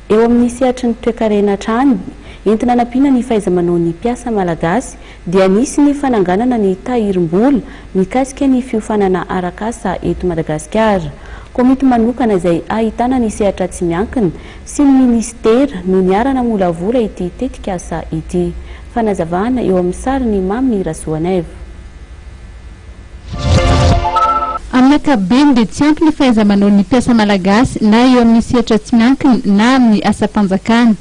eo amin'ny sehatry ny toe-karena trano entina nampiana ny fahaiza-manao ny mpiasa malagasy dia nisy ny fananganana ny tahirim-bola mikasika ny fiofanana arakasa eto Madagasikara. Komity manokana izay ahitana ny sehatra tsy miankina sy ny ministera no niarana molavola ity tetikasa ity. Fanazavana eo amin'ny sary ny Mamy Rasoaneva. Amin'ny ankapobeny dia tsy ampy ny fahaiza-manao ny mpiasa malagasy na eo amin'ny sehatra tsy miankina na amin'ny asa-panjakana.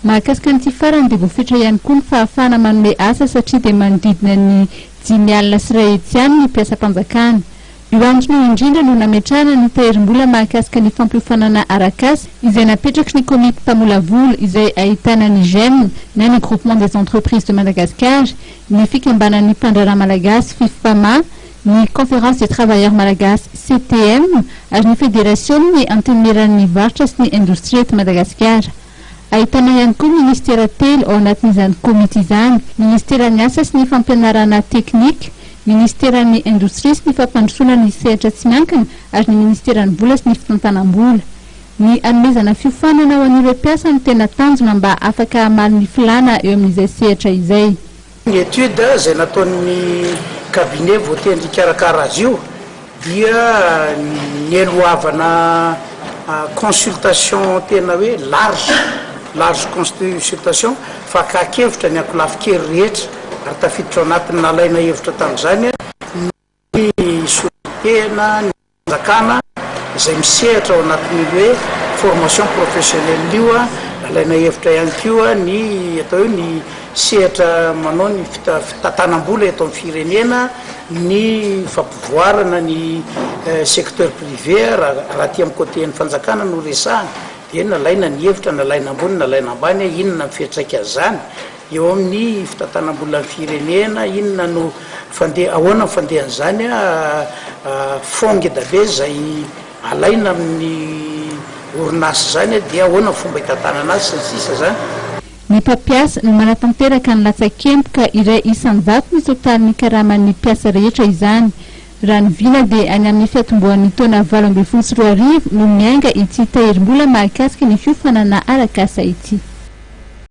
Mahakasika an'ity farany dia voafetra ihany koa ny fahafahana manome asa satria dia manodidina ny 5 alina sy 2 hetsy ihany ny mpiasa-panjakana. Io antony indrindra no nametrahana ny tahirim-bola mahakasika ny fampiofanana arakasa izay napetraky ny komity mpamolavola izay ahitana ny GEM na ny Groupement des Entreprises de Madagascar, ny fikambanan'ny mpandraharaha malagasy FIFPAMA, ny Conférence des Travailleurs Malagasy CTM ary ny Fédération'ny Anteneran'ny Varotra sy ny Indostria eto Madagasikara. Ahitana ihany koa ministera telo ao anatin'izany komity izany: ministeran'ny asa sy ny fampianarana teknika, ministeran'ny indostria sy ny fampandrosoana ny sehatra tsy miankina ary ny ministeran'ny vola sy ny fitantanam-bola. Ny anomezana fiofanana ho an'ireo mpiasa no tena tanjona mba afaka hamaly ny filana eo amin'izay sehatra izay. Ny étude izay nataon'ny cabinet voatendry karakara azy io dia nielohavana consultation tena hoe large consultation fa kakevitra ny akolafikery rehetra ary tafiditra ao anatin'ny nalaina hevitra tamin'izany ny solitena ny fanjakana izay misehatra ao anatin'ny hoe formation professionnelle io nalaina hevitra ihany koa ny atao hoe ny sehatra manao ny fitantanam-bola eto amin'ny firenena, ny fampivoarana ny secteur privé raha ty amin'ny côté ny fanjakana no resahana dia nalaina ny hevitra, nalaina ambony, nalaina ambany inona mifetraika azany eo amin'ny fitantanam-bola ny firenena, inona no ahoana fandehan'izany fongue d'abe zay alaina amin'ny orinasa zany dia ahoana fomba hitantanana azy sy ny sisa zany. Ny mpampiasa no manatanteraka ny latsakempoka iray isan-jato ny totalin'ny karaman'ny mpiasa rehetra izany. Raha ny vina dia any amin'ny fiatombohan'ny taona 2024 no mianga ity tahirim-bola mahakasika ny fiofanana arakasa ity.